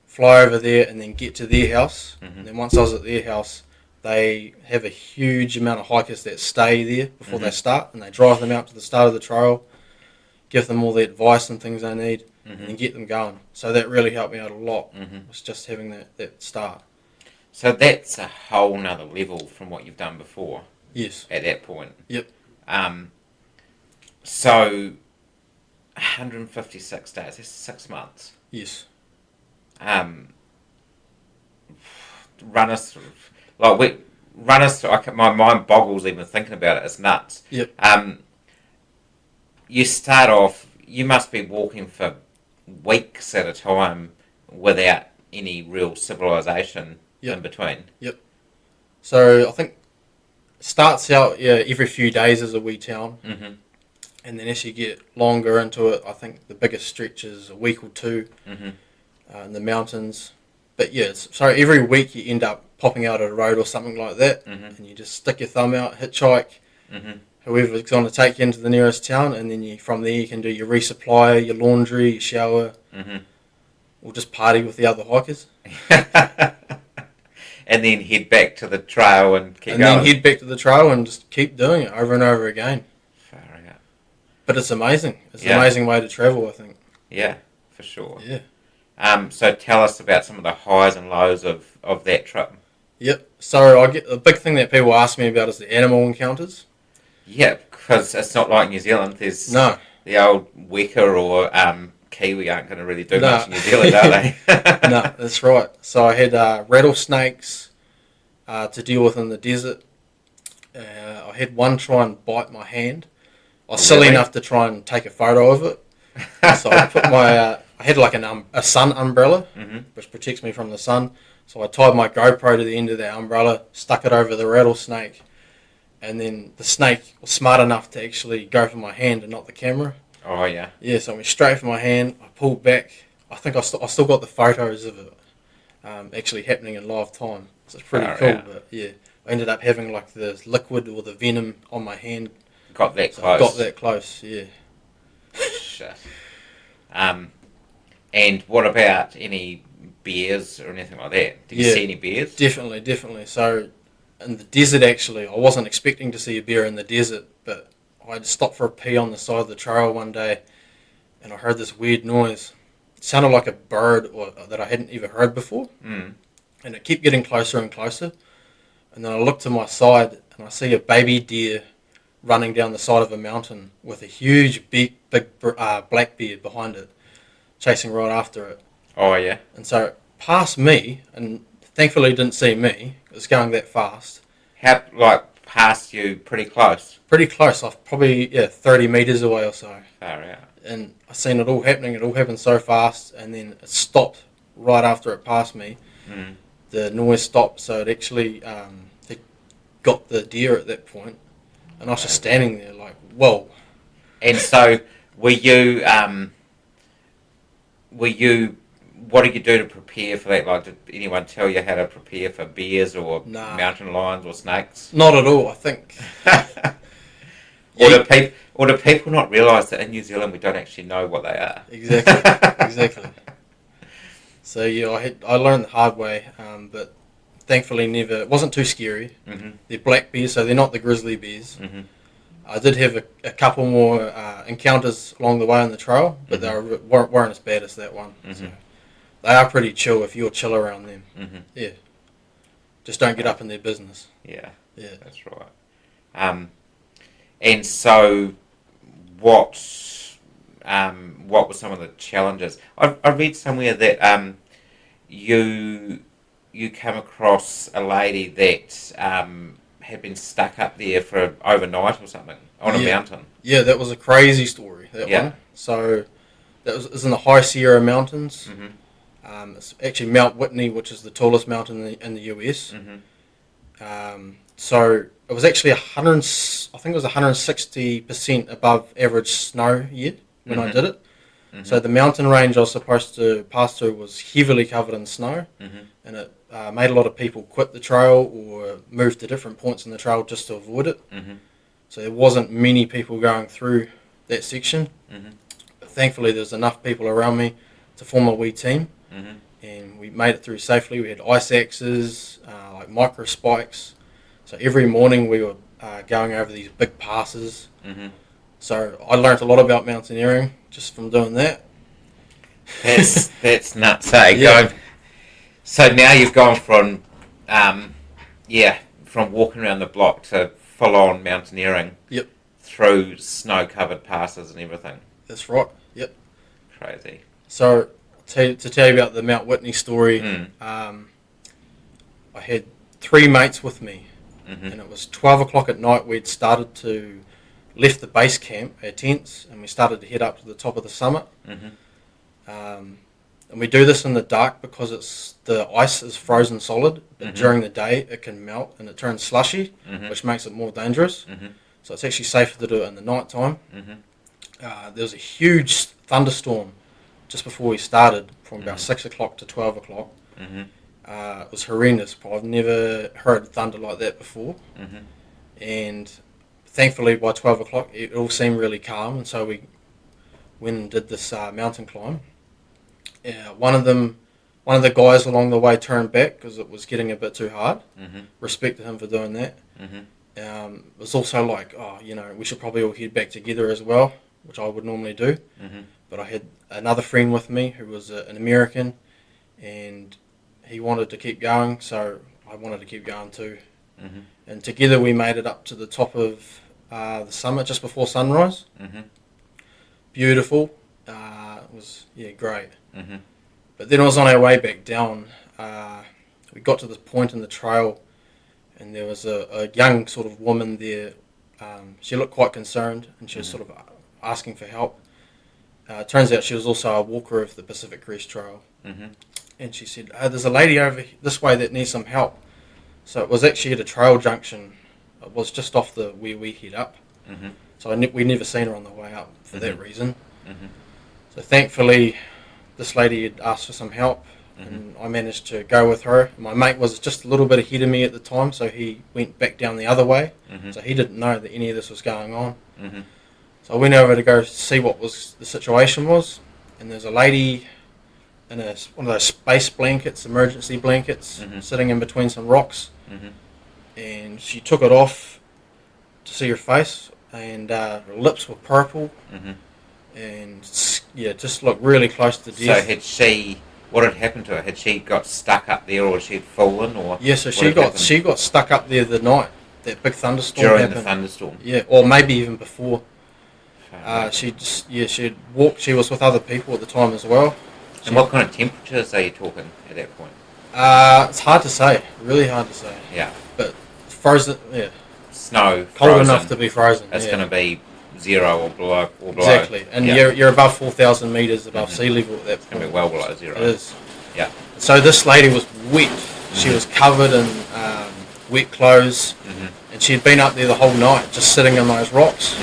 fly over there and then get to their house. Mm-hmm. And then once I was at their house, they have a huge amount of hikers that stay there before Mm-hmm. they start, and they drive them out to the start of the trail, give them all the advice and things they need, Mm-hmm. and get them going. So that really helped me out a lot. Mm-hmm. Was just having that start. So that's a whole nother level from what you've done before Yes. at that point. Yep. So 156 days, that's 6 months. Yes. Run us through, my mind boggles even thinking about it. It's nuts. Yep. You start off, you must be walking for weeks at a time without any real civilization Yep. in between. So I think it starts out every few days as a wee town, Mm-hmm. and then as you get longer into it, I think the biggest stretch is a week or two Mm-hmm. in the mountains. But yeah, so every week you end up popping out at a road or something like that, Mm-hmm. and you just stick your thumb out, hitchhike, Mm-hmm. whoever's going to take you into the nearest town, and then from there you can do your resupply, your laundry, your shower, Mm-hmm. or just party with the other hikers. And then head back to the trail and keep And going. then head back to the trail and just keep doing it over and over again. Far out. But it's amazing. It's Yeah. an amazing way to travel, I think. Yeah, for sure. Yeah. So tell us about some of the highs and lows of that trip. Yep. So the big thing that people ask me about is the animal encounters. Yeah, because it's not like New Zealand. There's No. the old Weka or Kiwi aren't going to really do No. much in New Zealand, are they? No, that's right. So I had rattlesnakes to deal with in the desert. I had one try and bite my hand. I was silly Really? enough to try and take a photo of it. So I put I had like a sun umbrella, Mm-hmm. which protects me from the sun. So I tied my GoPro to the end of that umbrella, stuck it over the rattlesnake, and then the snake was smart enough to actually go for my hand and not the camera. Oh, yeah. Yeah, so I went straight for my hand. I pulled back. I think I still got the photos of it actually happening in live time. So it's pretty Far cool. out. But yeah, I ended up having like the liquid or the venom on my hand. Got that So close. I got that close. Yeah. Shit. And what about any bears or anything like that? Did you Yeah. see any bears? Definitely. So in the desert, actually, I wasn't expecting to see a bear in the desert, but I had stopped for a pee on the side of the trail one day, and I heard this weird noise. It sounded like a bird that I hadn't ever heard before, Mm. and it kept getting closer and closer. And then I looked to my side, and I see a baby deer running down the side of a mountain with a huge, big black beard behind it, chasing right after it. Oh, yeah. And so it passed me, and thankfully it didn't see me. It was going that fast. How, like, past you pretty close? Pretty close. Off probably 30 metres away or so. Far out. And I seen it all happening. It all happened so fast, and then it stopped right after it passed me. Mm. The noise stopped, so it actually it got the deer at that point, and I was just standing there like, whoa. And so, were you? What did you do to prepare for that? Like, did anyone tell you how to prepare for bears or mountain lions or snakes? Not at all. I think. Or do people not realise that in New Zealand we don't actually know what they are? Exactly. So yeah, I learned the hard way, but thankfully it wasn't too scary. Mm-hmm. They're black bears, so they're not the grizzly bears. Mm-hmm. I did have a couple more encounters along the way on the trail, but they weren't as bad as that one. Mm-hmm. So they are pretty chill if you're chill around them. Mm-hmm. Yeah. Just don't get up in their business. Yeah. Yeah. That's right. And so, what were some of the challenges? I read somewhere that you come across a lady that had been stuck up there for overnight or something on a mountain. Yeah, that was a crazy story. That one. So that was in the High Sierra Mountains. Mm-hmm. It's actually Mount Whitney, which is the tallest mountain in the US. Mm-hmm. So it was actually 160% above average snow year when I did it. Mm-hmm. So the mountain range I was supposed to pass through was heavily covered in snow, and it made a lot of people quit the trail or move to different points in the trail just to avoid it. Mm-hmm. So there wasn't many people going through that section. Mm-hmm. But thankfully there was enough people around me to form a wee team, and we made it through safely. We had ice axes, like micro spikes. So every morning we were going over these big passes. Mm-hmm. So I learnt a lot about mountaineering just from doing that. That's nuts, eh? Yeah. So now you've gone from from walking around the block to full on mountaineering. Yep. Through snow covered passes and everything. That's right. Yep. Crazy. So to tell you about the Mount Whitney story, I had 3 mates with me. Mm-hmm. And it was 12 o'clock at night. We'd started to left the base camp, our tents, and we started to head up to the top of the summit. Mm-hmm. And we do this in the dark because the ice is frozen solid, but during the day it can melt and it turns slushy, which makes it more dangerous. Mm-hmm. So it's actually safer to do it in the night time. Mm-hmm. There was a huge thunderstorm just before we started, from about 6 o'clock to 12 o'clock. Mm-hmm. It was horrendous. I've never heard thunder like that before. Mm-hmm. And thankfully by 12 o'clock it all seemed really calm, and so we went and did this mountain climb. One of the guys along the way turned back because it was getting a bit too hard. Mm-hmm. Respected him for doing that. Mm-hmm. It was also like, we should probably all head back together as well, which I would normally do. Mm-hmm. But I had another friend with me who was an American, and he wanted to keep going, so I wanted to keep going too. Mm-hmm. And together we made it up to the top of the summit just before sunrise. Mm-hmm. Beautiful. It was, great. Mm-hmm. But then I was on our way back down. We got to this point in the trail, and there was a young sort of woman there. She looked quite concerned, and she was sort of asking for help. It turns out she was also a walker of the Pacific Crest Trail. Mm-hmm. And she said, there's a lady over this way that needs some help. So it was actually at a trail junction. It was just off where we head up. Mm-hmm. So we never seen her on the way up for that reason. Mm-hmm. So thankfully, this lady had asked for some help, and I managed to go with her. My mate was just a little bit ahead of me at the time, so he went back down the other way. Mm-hmm. So he didn't know that any of this was going on. Mm-hmm. So I went over to go see what the situation was, and there's a lady in one of those space blankets, emergency blankets, sitting in between some rocks, and she took it off to see her face, and her lips were purple, and just looked really close to death. So what had happened to her? Had she got stuck up there, or she had fallen, or? Yeah, so she got stuck up there the night. that big thunderstorm during happened. the thunderstorm. Yeah, or maybe even before. Right. She'd walked. She was with other people at the time as well. And what kind of temperatures are you talking at that point? It's hard to say. Really hard to say. Yeah. But frozen. Yeah. Snow. Cold Frozen. enough to be frozen. It's yeah. going to be 0 or below. Exactly, and you're above 4,000 meters above sea level at that point. It's going to be well below 0. It is. Yeah. So this lady was wet. She was covered in wet clothes, and she had been up there the whole night, just sitting on those rocks.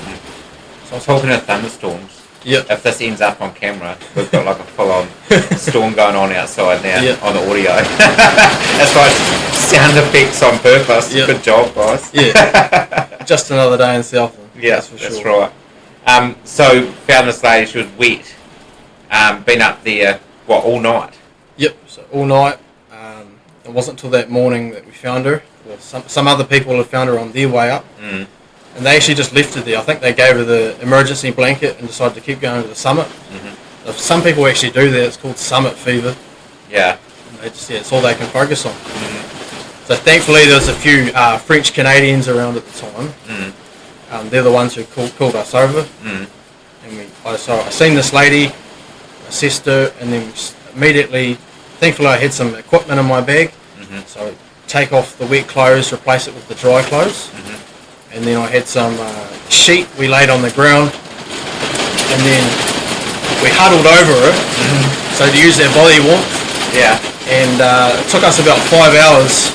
So I was Talking of thunderstorms. Yeah. If this ends up on camera, we've got like a full-on storm going on outside now on the audio. That's like sound effects on purpose. Yep. Good job, guys. Yeah. Just another day in Southland. Yeah, that's right. So found this lady. She was wet. Been up there all night. Yep. So all night. It wasn't until that morning that we found her. Well, some other people had found her on their way up. And they actually just left her there. I think they gave her the emergency blanket and decided to keep going to the summit. So some people actually do that. It's called summit fever. Yeah. And they just, it's all they can focus on. So thankfully there was a few French Canadians around at the time. They're the ones who called us over. And I seen this lady, assessed her, and then immediately, thankfully I had some equipment in my bag. So take off the wet clothes, replace it with the dry clothes. And then I had some sheet we laid on the ground, and then we huddled over it, so to use their body warmth. Yeah. And it took us about 5 hours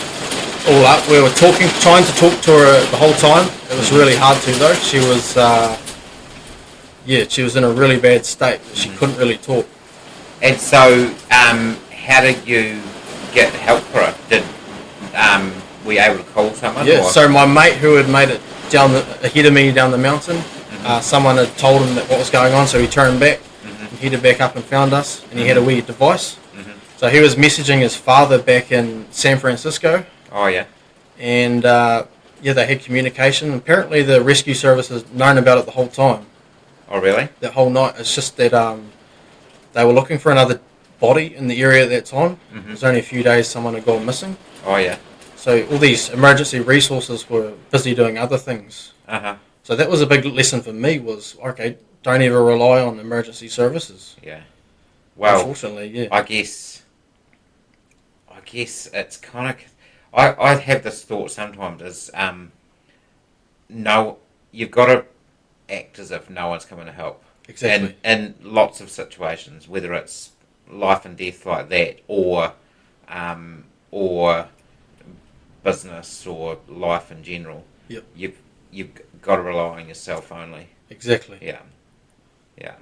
all up. We were trying to talk to her the whole time. It was really hard to though. She was, she was in a really bad state. She couldn't really talk. And so, how did you get help for her? Were you able to call someone? Yeah, or? so my mate who had made it ahead of me down the mountain, someone had told him that what was going on, so he turned back and headed back up and found us, and he had a weird device. So he was messaging his father back in San Francisco. Oh, yeah. And, they had communication. Apparently the rescue service has known about it the whole time. Oh, really? That whole night. It's just that they were looking for another body in the area at that time. It was only a few days someone had gone missing. Oh, yeah. So all these emergency resources were busy doing other things. So that was a big lesson for me was, okay, don't ever rely on emergency services. Yeah. Well, unfortunately, yeah. I guess it's kind of... I have this thought sometimes is, no, you've got to act as if no one's coming to help. Exactly. In lots of situations, whether it's life and death like that, or business or life in general. Yep. You've got to rely on yourself only. Exactly. Yeah.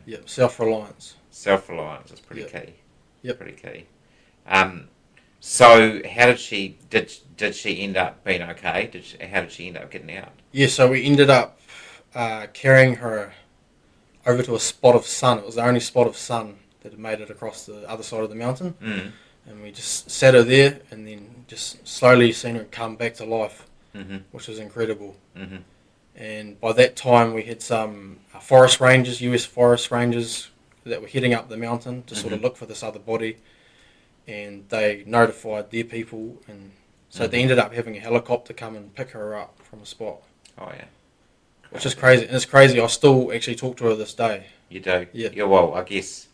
Yep. Self-reliance. Self-reliance is pretty key. Yep. Pretty key. So how did she end up being okay? How did she end up getting out? Yeah. So we ended up carrying her over to a spot of sun. It was the only spot of sun that had made it across the other side of the mountain. And we just sat her there and then just slowly seen her come back to life, which was incredible. And by that time we had some forest rangers, US forest rangers, that were heading up the mountain to sort of look for this other body, and they notified their people, and so they ended up having a helicopter come and pick her up from a spot. Oh, yeah. Which is crazy. And it's crazy, I still actually talk to her this day. You do? Yeah. Well, I guess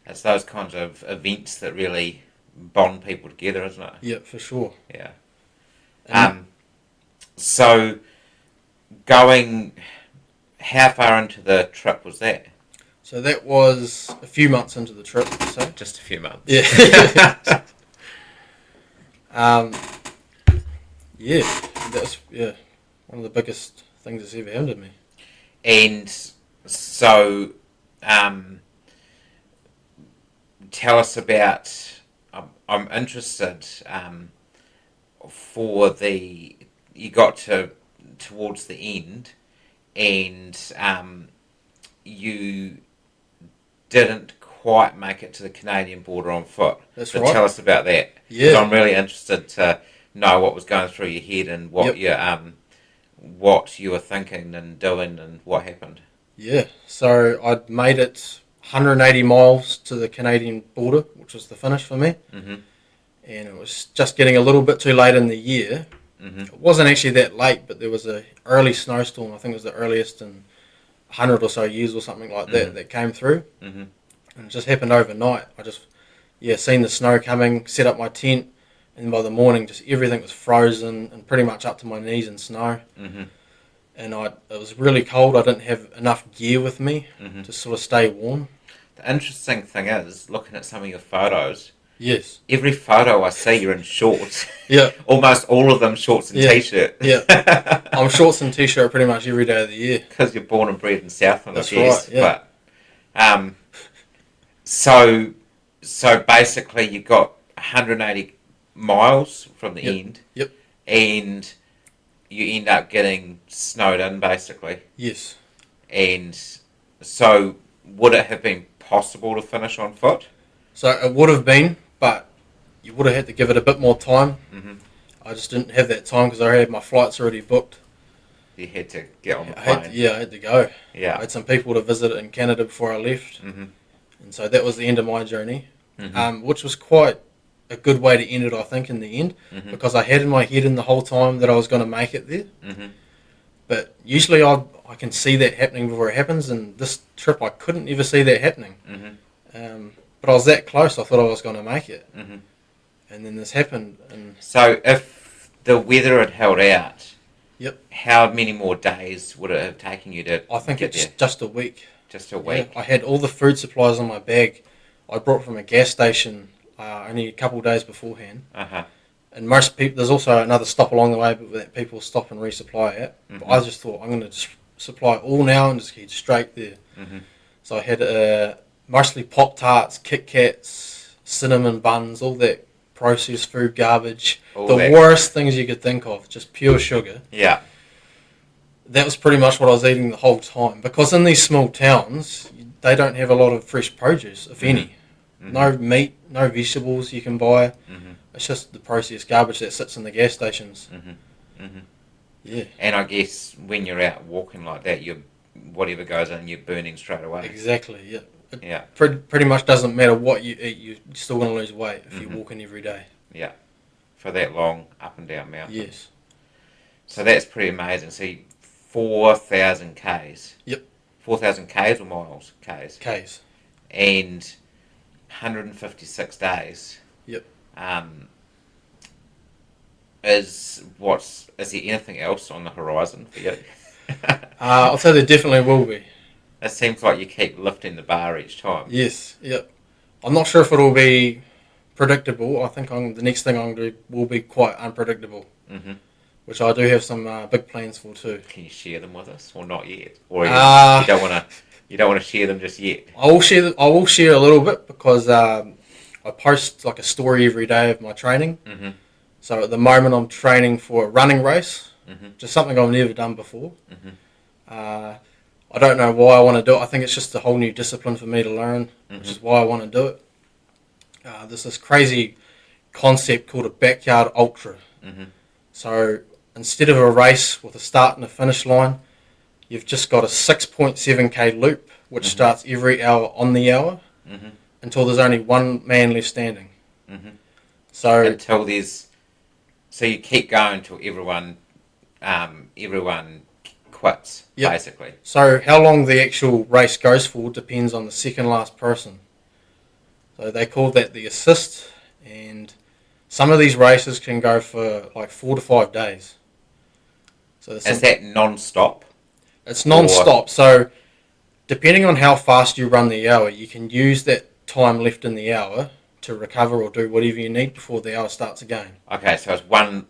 it's those kinds of events that really bond people together, isn't it? Yeah, for sure. Yeah. So, how far into the trip was that? So that was a few months into the trip, so. Just a few months. Yeah. That's one of the biggest things that's ever happened to me. And so, tell us about. I'm interested. You got towards the end, and you didn't quite make it to the Canadian border on foot. That's right. Tell us about that. Yeah. 'Cause I'm really interested to know what was going through your head and what you were thinking and doing and what happened. Yeah. So I'd made it 180 miles to the Canadian border, which was the finish for me. And it was just getting a little bit too late in the year It wasn't actually that late, but there was a early snowstorm. I think it was the earliest in 100 or so years or something like that came through. And it just happened overnight. I just, seen the snow coming, set up my tent, and by the morning, just everything was frozen and pretty much up to my knees in snow. And it was really cold. I didn't have enough gear with me to sort of stay warm. The interesting thing is, looking at some of your photos, Yes. every photo I see, you're in shorts. Yeah. Almost all of them shorts and t-shirt. Yeah. I'm shorts and t-shirt pretty much every day of the year. Because you're born and bred in Southland, That's I guess. right, yeah. But, so basically you got 180 miles from the end. Yep. And you end up getting snowed in, basically. Yes. And so would it have been possible to finish on foot? So it would have been, but you would have had to give it a bit more time. I just didn't have that time because I had my flights already booked. You had to get on the plane. I had to go. Yeah. I had some people to visit in Canada before I left. And so that was the end of my journey, which was quite a good way to end it, I think, in the end, because I had in my head in the whole time that I was going to make it there. But usually I can see that happening before it happens, and this trip I couldn't ever see that happening. But I was that close, I thought I was going to make it. And then this happened. And so if the weather had held out, yep, how many more days would it have taken you to I think get it's there? just a week. Just a week? Yeah, I had all the food supplies in my bag. I brought from a gas station only a couple of days beforehand. And most people, there's also another stop along the way that people stop and resupply at. But I just thought, I'm going to just supply all now and just head straight there. So I had mostly Pop-Tarts, Kit Kats, cinnamon buns, all that processed food garbage. The worst things you could think of, just pure sugar. Yeah. That was pretty much what I was eating the whole time. Because in these small towns, they don't have a lot of fresh produce, if any. No meat, no vegetables you can buy. It's just the processed garbage that sits in the gas stations. Yeah. And I guess when you're out walking like that, whatever goes in, you're burning straight away. Exactly, yeah. Yeah. Pretty much doesn't matter what you eat, you're still going to lose weight if you're walking every day. Yeah. For that long up and down mountain. Yes. So that's pretty amazing. See, 4,000 Ks. Yep. 4,000 Ks or miles? Ks. Ks. And 156 days. Yep. Is there anything else on the horizon for you? I'll say there definitely will be. It seems like you keep lifting the bar each time. Yes, yep. I'm not sure if it'll be predictable. I think the next thing I'm going to do will be quite unpredictable, which I do have some big plans for too. Can you share them with us, or not yet? Or you don't want to share them just yet? I will share a little bit because I post like a story every day of my training. So at the moment I'm training for a running race, just something I've never done before. I don't know why I want to do it. I think it's just a whole new discipline for me to learn, which is why I want to do it. There's this crazy concept called a backyard ultra. So instead of a race with a start and a finish line, you've just got a 6.7k loop, which starts every hour on the hour until there's only one man left standing. So you keep going till everyone quits, basically. So how long the actual race goes for depends on the second last person. So they call that the assist, and some of these races can go for like 4 to 5 days. So is that non-stop? It's non-stop. So depending on how fast you run the hour, you can use that time left in the hour to recover or do whatever you need before the hour starts again. Okay, so it's one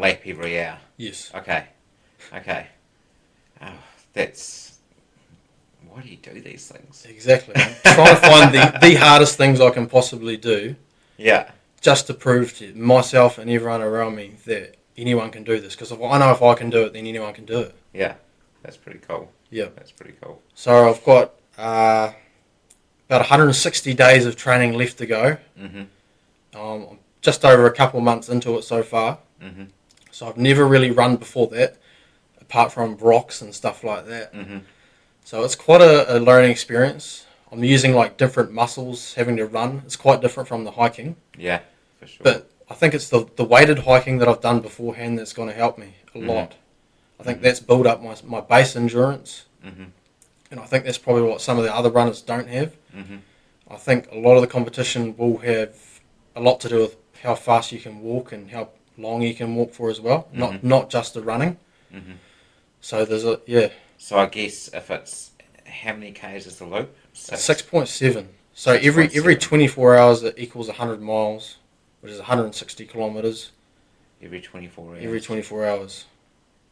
lap every hour. Yes. Okay. Oh, why do you do these things? Exactly. I'm trying to find the hardest things I can possibly do. Yeah. Just to prove to myself and everyone around me that anyone can do this. Because I know if I can do it, then anyone can do it. Yeah, that's pretty cool. Yeah. That's pretty cool. So I've got about 160 days of training left to go. I'm just over a couple of months into it so far. So I've never really run before that, apart from rocks and stuff like that. So it's quite a learning experience. I'm using like different muscles having to run. It's quite different from the hiking. Yeah, for sure. But I think it's the weighted hiking that I've done beforehand that's going to help me a lot. I think that's built up my base endurance, and I think that's probably what some of the other runners don't have. I think a lot of the competition will have a lot to do with how fast you can walk and how long you can walk for as well, not just the running. So there's So I guess if it's, how many Ks is the loop? 6.7. So 6.7. every 24 hours it equals 100 miles, which is 160 kilometres. Every 24 hours. Every 24 hours.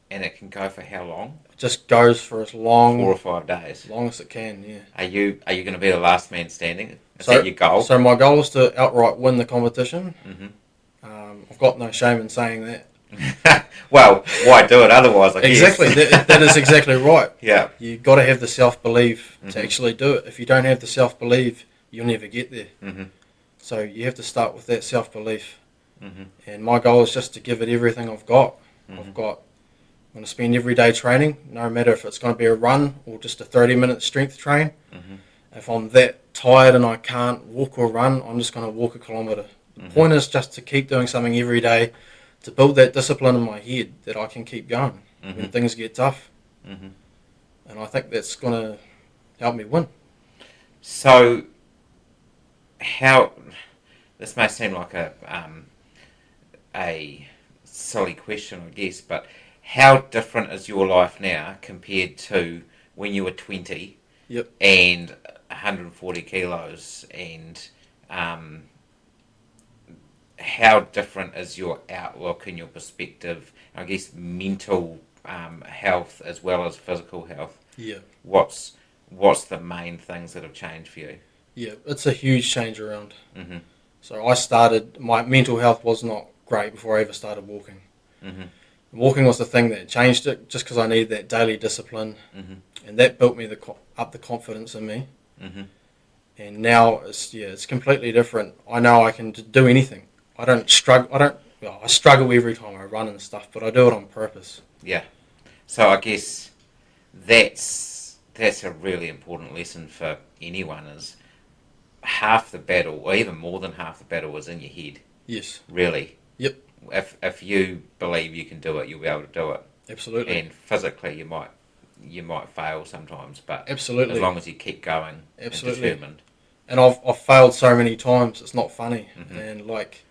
And it can go for how long? It just goes for as long 4 or 5 days. long as it can, yeah. Are you going to be the last man standing? Is So, that your goal? So my goal is to outright win the competition. I've got no shame in saying that. Well, why do it otherwise, I guess. Exactly, that is exactly right. Yeah. You've got to have the self-belief to actually do it. If you don't have the self-belief, you'll never get there. So you have to start with that self-belief. And my goal is just to give it everything I've got. I'm going to spend every day training, no matter if it's going to be a run or just a 30-minute strength train. If I'm that tired and I can't walk or run, I'm just going to walk a kilometre. The point is just to keep doing something every day to build that discipline in my head that I can keep going when things get tough. And I think that's going to help me win. So, how, this may seem like a silly question, I guess, but how different is your life now compared to when you were 20 and 140 kilos, and how different is your outlook and your perspective, I guess mental health as well as physical health? Yeah. What's the main things that have changed for you? Yeah, it's a huge change around. So my mental health was not great before I ever started walking. Walking was the thing that changed it, just because I needed that daily discipline, and that built me up the confidence in me. And now it's completely different. I know I can do anything. I don't struggle. I struggle every time I run and stuff, but I do it on purpose. Yeah. So I guess that's a really important lesson for anyone. Is half the battle, or even more than half the battle, is in your head. Yes. Really. Yep. If you believe you can do it, you'll be able to do it. Absolutely. And physically, you might fail sometimes, but absolutely, as long as you keep going, absolutely, and determined. And I've failed so many times. It's not funny, and like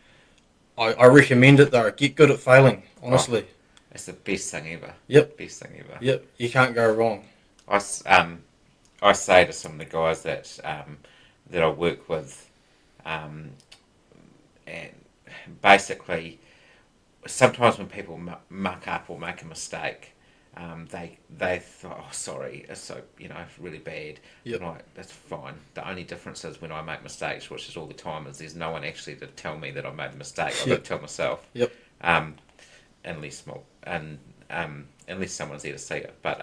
I recommend it though. Get good at failing. Honestly, it's the best thing ever. Yep. Best thing ever. Yep. You can't go wrong. I say to some of the guys that I work with, and basically, sometimes when people muck up or make a mistake, they thought, oh, sorry, it's so, it's really bad. Yep. And that's fine. The only difference is when I make mistakes, which is all the time, is there's no one actually to tell me that I made a mistake. I've got to tell myself. Yep. Unless someone's there to see it. But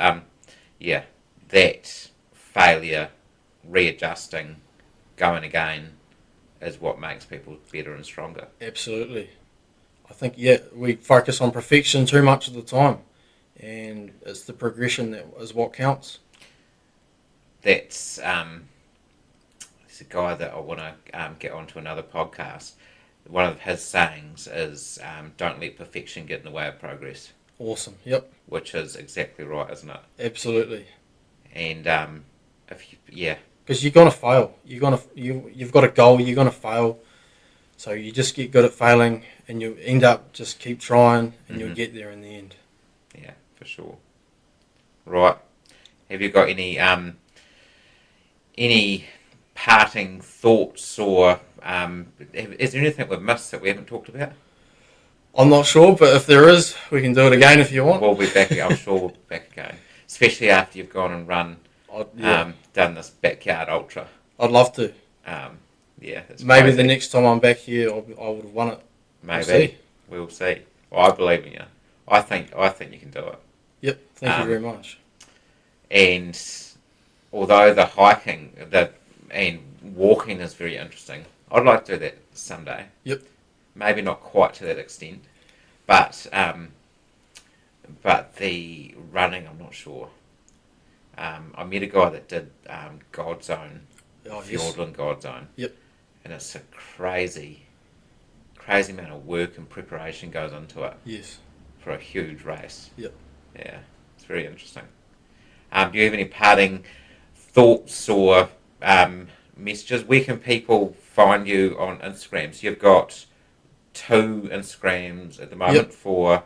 that failure, readjusting, going again, is what makes people better and stronger. Absolutely. I think we focus on perfection too much of the time, and it's the progression that is what counts. That's there's a guy that I want to get onto another podcast. One of his sayings is, "Don't let perfection get in the way of progress." Awesome. Yep. Which is exactly right, isn't it? Absolutely. And because you're gonna fail. You've got a goal. You're gonna fail. So you just get good at failing, and you end up just keep trying, and you'll get there in the end. Yeah, for sure. Right. Have you got any parting thoughts, or is there anything we've missed that we haven't talked about? I'm not sure, but if there is, we can do it again if you want. We'll be back. I'm sure we'll be back again, especially after you've gone and run, done this backyard ultra. I'd love to. Maybe crazy. The next time I'm back here, I would have won it. Maybe we'll see. Well, I believe in you. I think you can do it. Yep. Thank you very much. And although the hiking and walking is very interesting, I'd like to do that someday. Yep. Maybe not quite to that extent, but the running, I'm not sure. I met a guy that did God Zone, Fiordland God Zone. Yep. And it's a crazy crazy amount of work and preparation goes into it Yes. for a huge race. Yep. Yeah, it's very interesting. Do you have any parting thoughts or messages? Where can people find you on Instagram? So you've got 2 Instagrams at the moment for...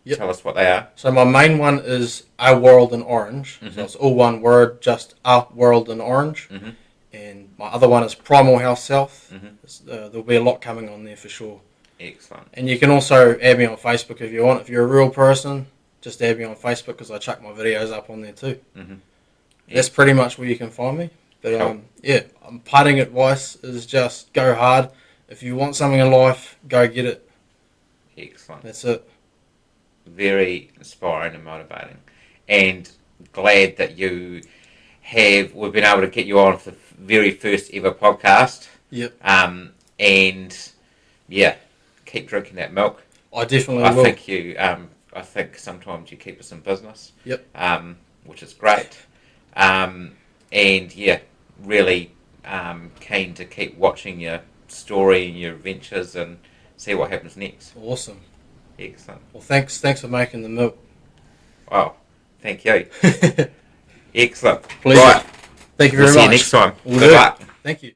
Yep. Tell us what they are. So my main one is A World in Orange. Mm-hmm. So it's all one word, just A World in Orange. Mm-hmm. And my other one is Primal Health South. Mm-hmm. There'll be a lot coming on there for sure. Excellent. And you can also add me on Facebook if you want. If you're a real person, just add me on Facebook because I chuck my videos up on there too. Mm-hmm. That's pretty much where you can find me. But cool. parting advice is just go hard. If you want something in life, go get it. Excellent. That's it. Very inspiring and motivating. And glad that we've been able to get you on for the very first ever podcast. Yep. And yeah, keep drinking that milk. I definitely will. I think sometimes you keep us in business. Yep. Which is great. And yeah, really keen to keep watching your story and your adventures and see what happens next. Awesome. Excellent. Well, thanks for making the milk. Wow. Thank you. Excellent. Pleasure. Right. Thank you We'll very see much. you next time. Will Good do. luck. Thank you.